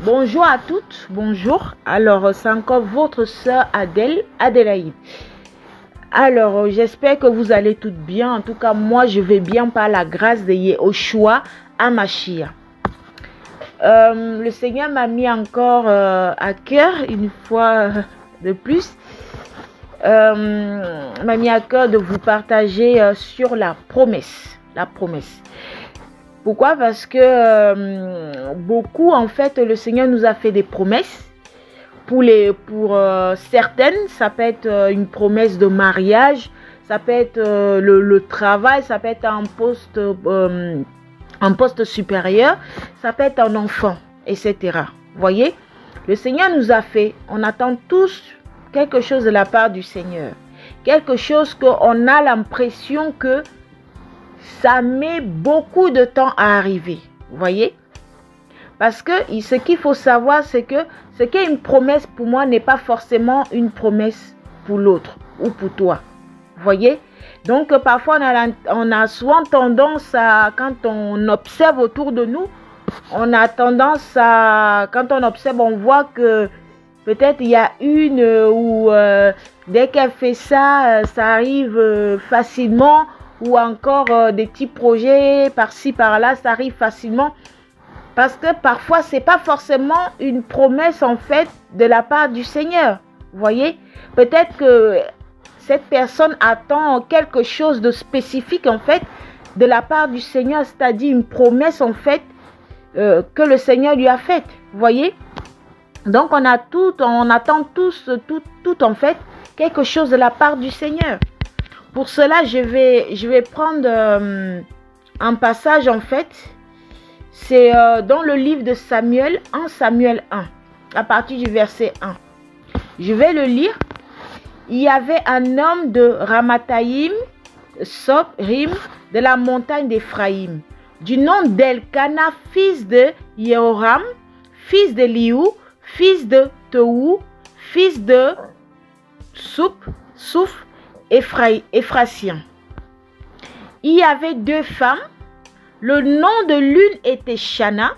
Bonjour à toutes, bonjour. Alors, c'est encore votre sœur Adélaïde. Alors, j'espère que vous allez toutes bien. En tout cas, moi, je vais bien par la grâce de Yehoshua HaMashiach. Le Seigneur m'a mis encore à cœur, une fois de plus, m'a mis à cœur de vous partager sur la promesse. La promesse. Pourquoi? Parce que beaucoup, en fait, le Seigneur nous a fait des promesses. Pour certaines, ça peut être une promesse de mariage, ça peut être le travail, ça peut être un poste supérieur, ça peut être un enfant, etc. Voyez, le Seigneur nous a fait, on attend tous quelque chose de la part du Seigneur. Quelque chose qu'on a l'impression que ça met beaucoup de temps à arriver. Vous voyez? Parce que ce qu'il faut savoir, c'est que ce qui est une promesse pour moi n'est pas forcément une promesse pour l'autre ou pour toi. Vous voyez? Donc, parfois, on a souvent tendance à, quand on observe autour de nous, on a tendance à, quand on observe, on voit que peut-être il y a une où dès qu'elle fait ça, ça arrive facilement. Ou encore des petits projets par-ci, par-là, ça arrive facilement. Parce que parfois, ce n'est pas forcément une promesse, en fait, de la part du Seigneur. Vous voyez? Peut-être que cette personne attend quelque chose de spécifique, en fait, de la part du Seigneur. C'est-à-dire une promesse, en fait, que le Seigneur lui a faite. Vous voyez? Donc, on attend tous, en fait, quelque chose de la part du Seigneur. Pour cela, je vais prendre un passage, en fait. C'est dans le livre de Samuel, 1 Samuel 1, à partir du verset 1. Je vais le lire. Il y avait un homme de Ramathaïm, Soprim, de la montagne d'Éphraïm, du nom d'Elkana, fils de Yehoram, fils de Liou, fils de Tohu, fils de Souf, Éphrasien. Il y avait deux femmes. Le nom de l'une était Shana,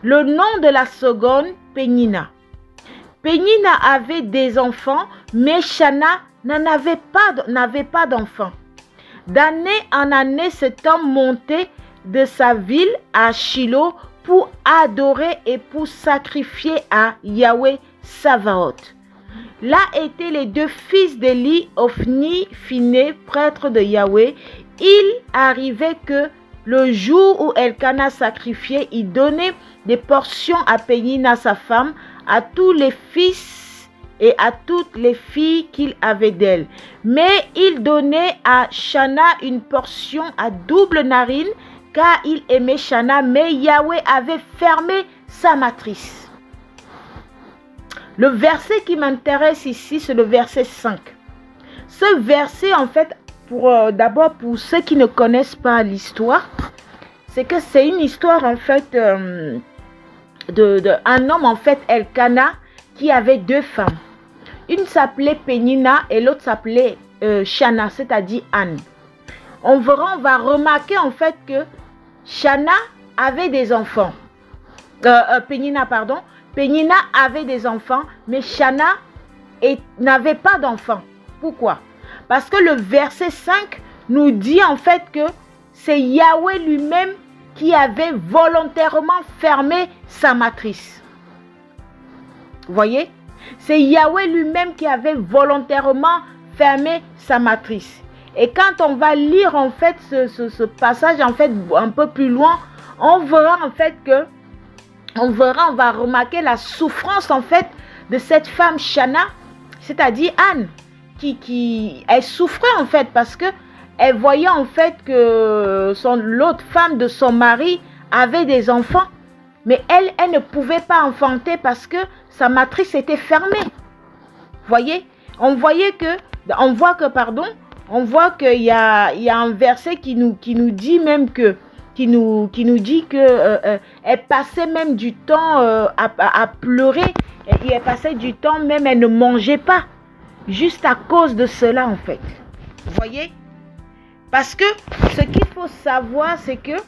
le nom de la seconde Pénina. Pénina avait des enfants, mais Shana n'avait pas d'enfants. D'année en année, cet homme montait de sa ville à Shilo pour adorer et pour sacrifier à Yahweh Savaoth. Là étaient les deux fils d'Éli, Ophni, Phiné, prêtre de Yahweh. Il arrivait que le jour où Elkana sacrifiait, il donnait des portions à Pénina, sa femme, à tous les fils et à toutes les filles qu'il avait d'elle. Mais il donnait à Shana une portion à double narine, car il aimait Shana, mais Yahweh avait fermé sa matrice. Le verset qui m'intéresse ici, c'est le verset 5. Ce verset, en fait, d'abord pour ceux qui ne connaissent pas l'histoire, c'est que c'est une histoire, en fait, d'un homme, en fait, Elkana, qui avait deux femmes. Une s'appelait Pénina et l'autre s'appelait Shana, c'est-à-dire Anne. On va remarquer, en fait, que Shana avait des enfants. Pénina, pardon. Pénina avait des enfants, mais Shana n'avait pas d'enfants. Pourquoi? Parce que le verset 5 nous dit en fait que c'est Yahweh lui-même qui avait volontairement fermé sa matrice. Vous voyez? C'est Yahweh lui-même qui avait volontairement fermé sa matrice. Et quand on va lire en fait ce passage en fait un peu plus loin, on verra en fait que on va remarquer la souffrance en fait de cette femme Shana, c'est-à-dire Anne, elle souffrait en fait parce que elle voyait en fait que l'autre femme de son mari avait des enfants, mais elle ne pouvait pas enfanter parce que sa matrice était fermée. Voyez, on voit qu'il y a un verset qui nous dit même que qui nous dit que elle passait même du temps à pleurer, et elle passait du temps même, elle ne mangeait pas, juste à cause de cela en fait. Vous voyez? Parce que ce qu'il faut savoir, c'est que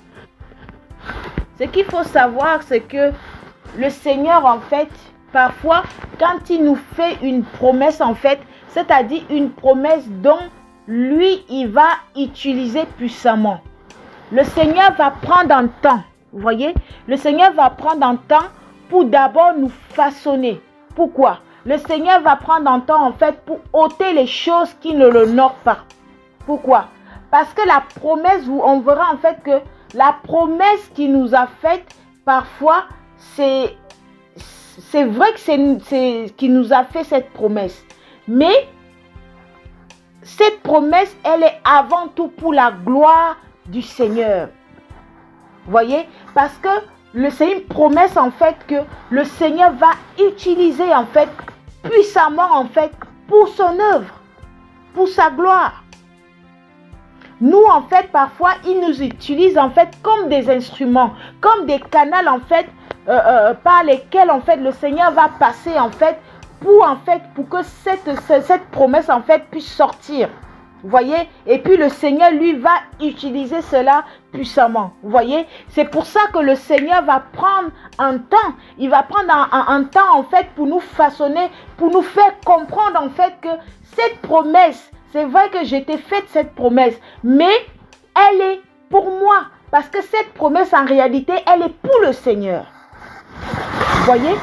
le Seigneur, en fait, parfois, quand il nous fait une promesse, en fait, c'est-à-dire une promesse dont lui, il va utiliser puissamment. Le Seigneur va prendre un temps, vous voyez, le Seigneur va prendre un temps pour d'abord nous façonner. Pourquoi? Le Seigneur va prendre un temps, en fait, pour ôter les choses qui ne l'honorent pas. Pourquoi? Parce que la promesse, on verra en fait que la promesse qu'il nous a faite, parfois, c'est vrai que c'est qui nous a fait cette promesse. Mais cette promesse, elle est avant tout pour la gloire du Seigneur. Vous voyez? Parce que c'est une promesse en fait que le Seigneur va utiliser en fait puissamment en fait pour son œuvre, pour sa gloire. Nous en fait parfois il nous utilise en fait comme des instruments, comme des canaux en fait par lesquels en fait le Seigneur va passer en fait pour que cette promesse en fait puisse sortir. Vous voyez? Et puis le Seigneur, lui, va utiliser cela puissamment. Vous voyez? C'est pour ça que le Seigneur va prendre un temps. Il va prendre un temps, en fait, pour nous façonner, pour nous faire comprendre, en fait, que cette promesse, c'est vrai que je t'ai faite cette promesse, mais elle est pour moi. Parce que cette promesse, en réalité, elle est pour le Seigneur. Vous voyez?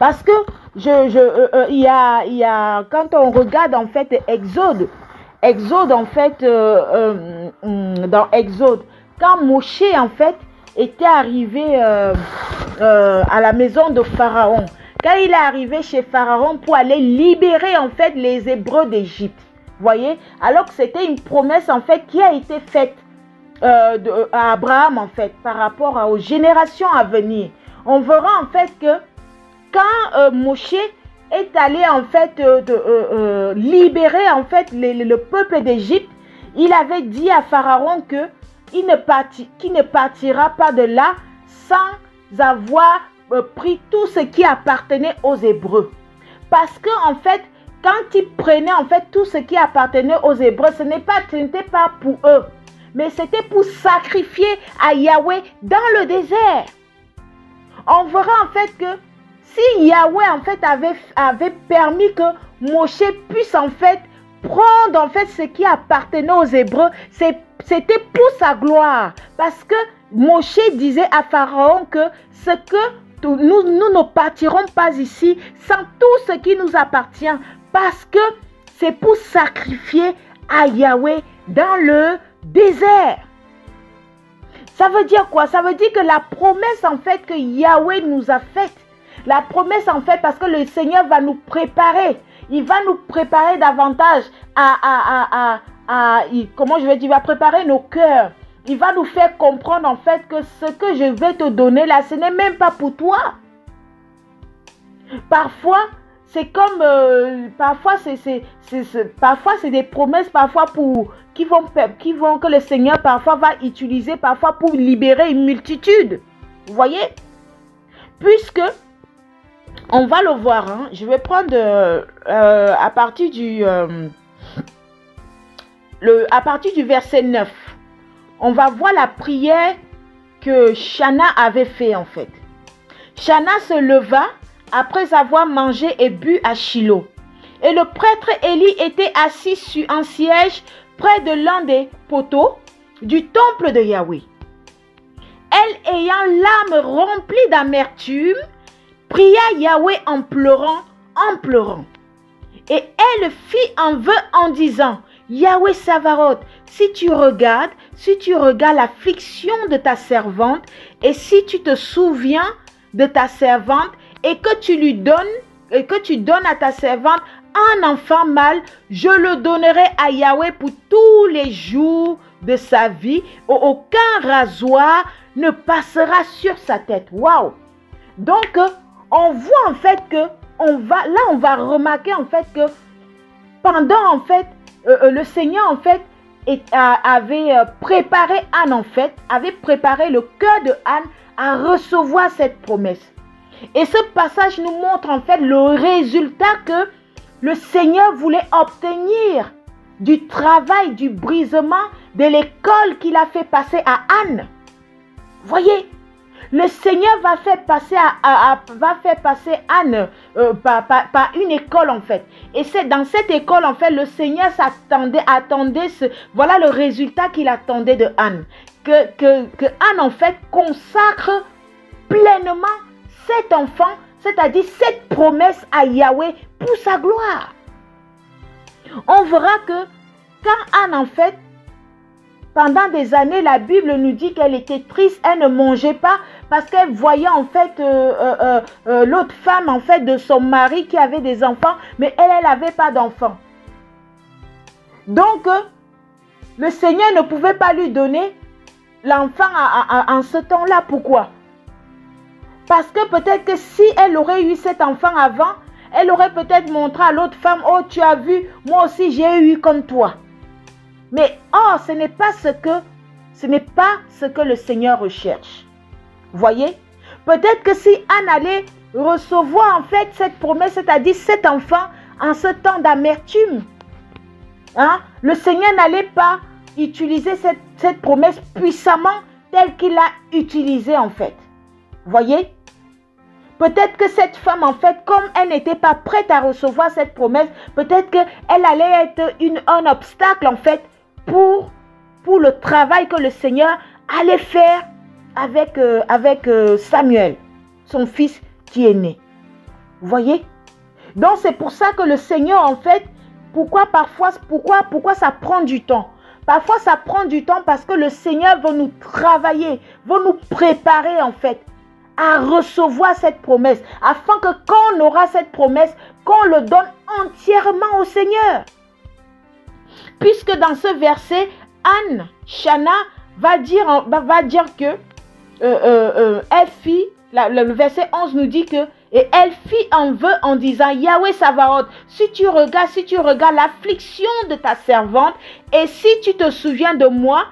Parce que il y a quand on regarde en fait Exode en fait dans Exode, quand Moshe en fait était arrivé à la maison de Pharaon, quand il est arrivé chez Pharaon pour aller libérer en fait les Hébreux d'Égypte, voyez, alors que c'était une promesse en fait qui a été faite à Abraham en fait par rapport aux générations à venir. On verra en fait que quand Moshe est allé en fait libérer en fait le peuple d'Égypte, il avait dit à Pharaon qu'il ne partira pas de là sans avoir pris tout ce qui appartenait aux Hébreux. Parce que en fait, quand il prenait en fait tout ce qui appartenait aux Hébreux, ce n'était pas pour eux, mais c'était pour sacrifier à Yahweh dans le désert. On verra en fait que si Yahweh en fait avait permis que Moshe puisse en fait prendre en fait ce qui appartenait aux Hébreux, c'était pour sa gloire. Parce que Moshe disait à Pharaon que nous ne partirons pas ici sans tout ce qui nous appartient. Parce que c'est pour sacrifier à Yahweh dans le désert. Ça veut dire quoi? Ça veut dire que la promesse en fait que Yahweh nous a faite, la promesse en fait, parce que le Seigneur va nous préparer. Il va nous préparer davantage comment je vais dire, il va préparer nos cœurs. Il va nous faire comprendre en fait que ce que je vais te donner là, ce n'est même pas pour toi. Parfois, c'est comme, parfois c'est des promesses parfois que le Seigneur parfois va utiliser parfois pour libérer une multitude. Vous voyez? Puisque on va le voir, hein. Je vais prendre à partir du verset 9. On va voir la prière que Chana avait fait en fait. Chana se leva après avoir mangé et bu à Shilo. Et le prêtre Élie était assis sur un siège près de l'un des poteaux du temple de Yahweh. Elle, ayant l'âme remplie d'amertume, pria Yahweh en pleurant. Et elle fit un vœu en disant: Yahweh Savaroth, si tu regardes l'affliction de ta servante, et si tu te souviens de ta servante, et que tu donnes à ta servante un enfant mâle, je le donnerai à Yahweh pour tous les jours de sa vie. Aucun rasoir ne passera sur sa tête. Waouh! Donc, on voit en fait que on va remarquer en fait que pendant en fait le Seigneur en fait avait préparé Anne en fait, avait préparé le cœur de Anne à recevoir cette promesse. Et ce passage nous montre en fait le résultat que le Seigneur voulait obtenir du travail, du brisement de l'école qu'il a fait passer à Anne. Voyez, Le Seigneur va faire passer, Anne par une école en fait. Et c'est dans cette école en fait, le Seigneur attendait voilà le résultat qu'il attendait de Anne. Que Anne en fait consacre pleinement cet enfant, c'est-à-dire cette promesse à Yahweh pour sa gloire. On verra que quand Anne en fait, pendant des années, la Bible nous dit qu'elle était triste, elle ne mangeait pas parce qu'elle voyait en fait l'autre femme en fait de son mari qui avait des enfants, mais elle n'avait pas d'enfants. Donc, le Seigneur ne pouvait pas lui donner l'enfant en ce temps-là. Pourquoi? Parce que peut-être que si elle aurait eu cet enfant avant, elle aurait peut-être montré à l'autre femme, oh tu as vu, moi aussi j'ai eu comme toi. Mais ce n'est pas ce que le Seigneur recherche. Voyez? Peut-être que si Anne allait recevoir en fait cette promesse, c'est-à-dire cet enfant en ce temps d'amertume, le Seigneur n'allait pas utiliser cette promesse puissamment telle qu'il l'a utilisée en fait. Voyez? Peut-être que cette femme, en fait, comme elle n'était pas prête à recevoir cette promesse, peut-être qu'elle allait être un obstacle, en fait, pour le travail que le Seigneur allait faire avec Samuel, son fils qui est né. Vous voyez? Donc, c'est pour ça que le Seigneur, en fait, pourquoi ça prend du temps? Parfois, ça prend du temps parce que le Seigneur va nous travailler, va nous préparer, en fait, à recevoir cette promesse, afin que quand on aura cette promesse, qu'on le donne entièrement au Seigneur. Puisque dans ce verset, Anne, Chana, va dire que elle fit, le verset 11 nous dit que, et elle fit un vœu en disant, Yahweh Sabaoth, si tu regardes l'affliction de ta servante, et si tu te souviens de moi,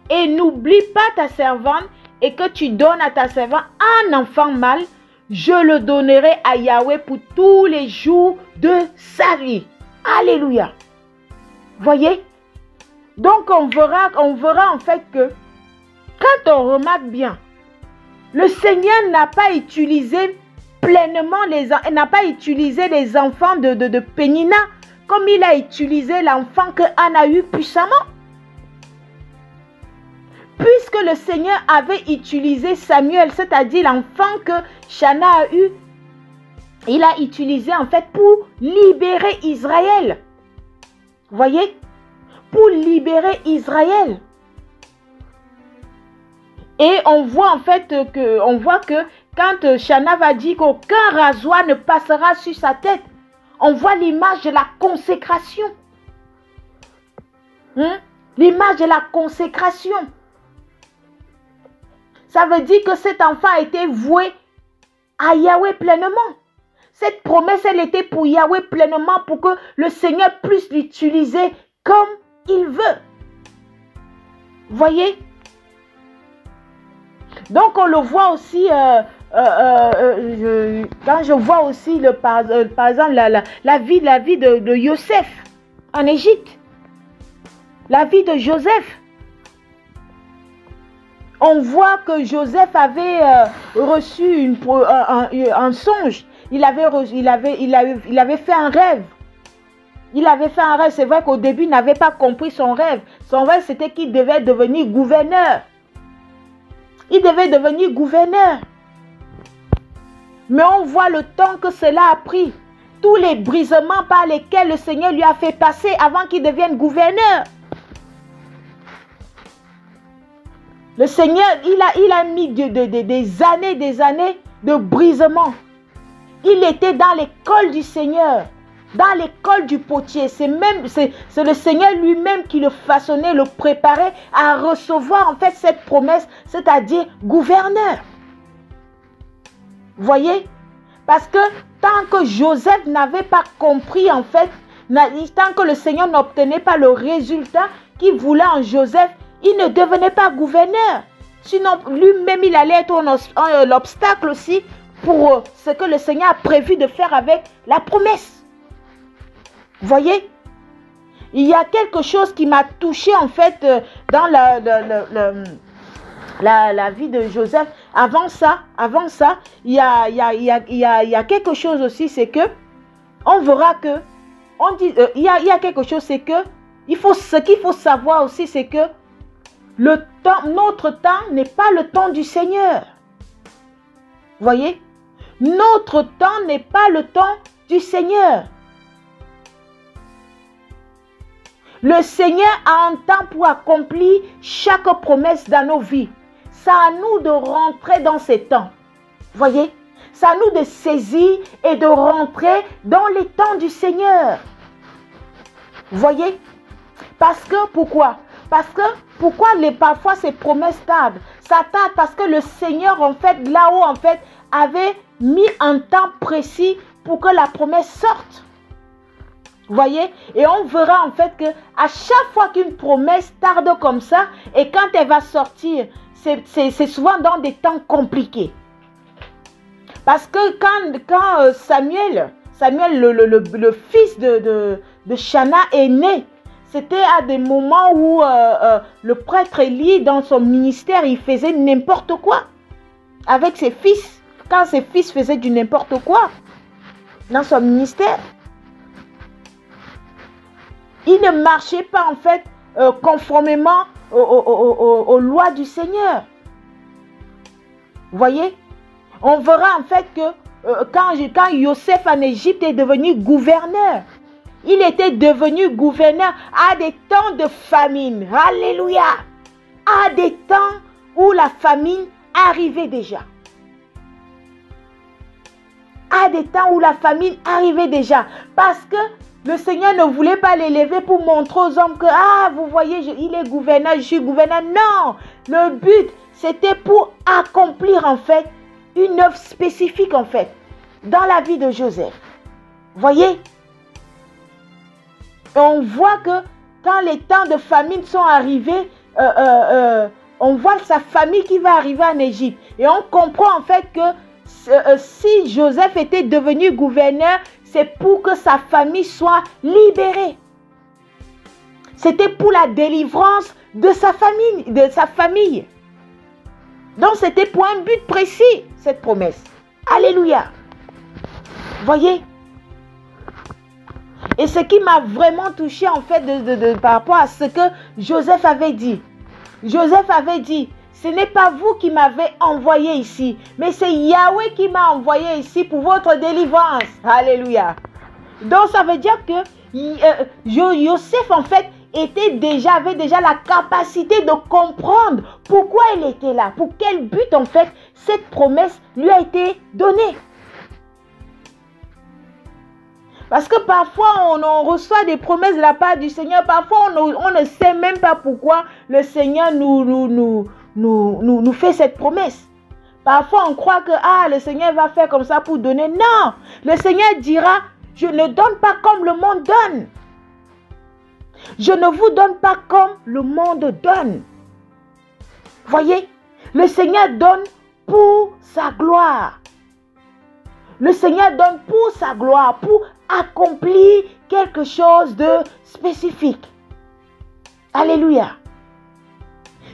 et n'oublie pas ta servante, et que tu donnes à ta servante un enfant mâle, je le donnerai à Yahweh pour tous les jours de sa vie. Alléluia. Voyez? Donc on verra en fait que quand on remarque bien, le Seigneur n'a pas utilisé pleinement les enfants de Pénina comme il a utilisé l'enfant que Anne a eu puissamment. Puisque le Seigneur avait utilisé Samuel, c'est-à-dire l'enfant que Chana a eu, il a utilisé en fait pour libérer Israël. Voyez? Pour libérer Israël. Et on voit en fait que quand Chana va dire qu'aucun rasoir ne passera sur sa tête, on voit l'image de la consécration. L'image de la consécration. Ça veut dire que cet enfant a été voué à Yahweh pleinement. Cette promesse, elle était pour Yahweh pleinement pour que le Seigneur puisse l'utiliser comme il veut. Voyez? Donc on le voit aussi, quand je vois aussi par exemple la vie de Joseph en Égypte. La vie de Joseph. On voit que Joseph avait reçu un songe. Il avait fait un rêve. Il avait fait un rêve. C'est vrai qu'au début, il n'avait pas compris son rêve. Son rêve, c'était qu'il devait devenir gouverneur. Il devait devenir gouverneur. Mais on voit le temps que cela a pris. Tous les brisements par lesquels le Seigneur lui a fait passer avant qu'il devienne gouverneur. Le Seigneur, il a mis des années de brisement. Il était dans l'école du Seigneur, dans l'école du potier. C'est le Seigneur lui-même qui le façonnait, le préparait à recevoir en fait cette promesse, c'est-à-dire gouverneur. Voyez? Parce que tant que Joseph n'avait pas compris en fait, tant que le Seigneur n'obtenait pas le résultat qu'il voulait en Joseph, il ne devenait pas gouverneur. Sinon, lui-même, il allait être l'obstacle aussi pour ce que le Seigneur a prévu de faire avec la promesse. Voyez? Il y a quelque chose qui m'a touché en fait dans la vie de Joseph. avant ça, il y a quelque chose aussi, c'est que on verra que, il y a quelque chose, c'est que, ce qu'il faut savoir aussi, c'est que notre temps n'est pas le temps du Seigneur. Voyez? Notre temps n'est pas le temps du Seigneur. Le Seigneur a un temps pour accomplir chaque promesse dans nos vies. C'est à nous de rentrer dans ces temps. Voyez? C'est à nous de saisir et de rentrer dans les temps du Seigneur. Voyez? Parce que, pourquoi? Parce que, pourquoi parfois ces promesses tardent? Ça tarde parce que le Seigneur, en fait, là-haut, en fait, avait mis un temps précis pour que la promesse sorte. Voyez? Et on verra en fait que à chaque fois qu'une promesse tarde comme ça, et quand elle va sortir, c'est souvent dans des temps compliqués. Parce que quand Samuel, le fils de Chana est né, c'était à des moments où le prêtre Élie, dans son ministère, il faisait n'importe quoi avec ses fils. Quand ses fils faisaient du n'importe quoi dans son ministère, il ne marchait pas en fait conformément aux lois du Seigneur. Voyez? On verra en fait que quand Joseph en Égypte est devenu gouverneur, il était devenu gouverneur à des temps de famine. Alléluia! À des temps où la famine arrivait déjà. À des temps où la famine arrivait déjà. Parce que le Seigneur ne voulait pas l'élever pour montrer aux hommes que, ah, vous voyez, il est gouverneur, je suis gouverneur. Non! Le but, c'était pour accomplir en fait une œuvre spécifique en fait dans la vie de Joseph. Voyez? Et on voit que quand les temps de famine sont arrivés, on voit sa famille qui va arriver en Égypte. Et on comprend en fait que si Joseph était devenu gouverneur, c'est pour que sa famille soit libérée. C'était pour la délivrance de sa famille. Donc c'était pour un but précis, cette promesse. Alléluia. Voyez? Et ce qui m'a vraiment touché en fait par rapport à ce que Joseph avait dit. Joseph avait dit, ce n'est pas vous qui m'avez envoyé ici, mais c'est Yahweh qui m'a envoyé ici pour votre délivrance. Alléluia. Donc ça veut dire que Joseph en fait avait déjà la capacité de comprendre pourquoi il était là, pour quel but en fait cette promesse lui a été donnée. Parce que parfois, on reçoit des promesses de la part du Seigneur. Parfois, on ne sait même pas pourquoi le Seigneur nous fait cette promesse. Parfois, on croit que le Seigneur va faire comme ça pour donner. Non! Le Seigneur dira, je ne donne pas comme le monde donne. Je ne vous donne pas comme le monde donne. Voyez? Le Seigneur donne pour sa gloire. Le Seigneur donne pour sa gloire, pour accomplir quelque chose de spécifique. Alléluia.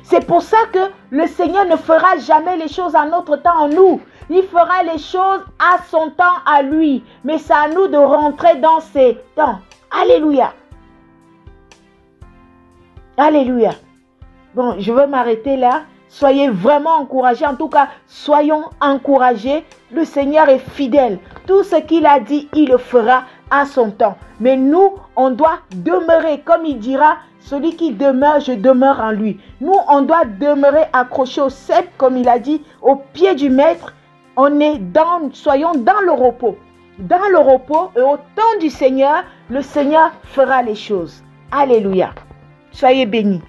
C'est pour ça que le Seigneur ne fera jamais les choses à notre temps en nous. Il fera les choses à son temps à lui. Mais c'est à nous de rentrer dans ces temps. Alléluia. Alléluia. Bon, je veux m'arrêter là. Soyez vraiment encouragés. En tout cas, soyons encouragés. Le Seigneur est fidèle. Tout ce qu'il a dit, il le fera à son temps. Mais nous, on doit demeurer. Comme il dira, celui qui demeure, je demeure en lui. Nous, on doit demeurer accrochés au cep, comme il a dit, au pied du maître. Soyons dans le repos. Dans le repos et au temps du Seigneur, le Seigneur fera les choses. Alléluia. Soyez bénis.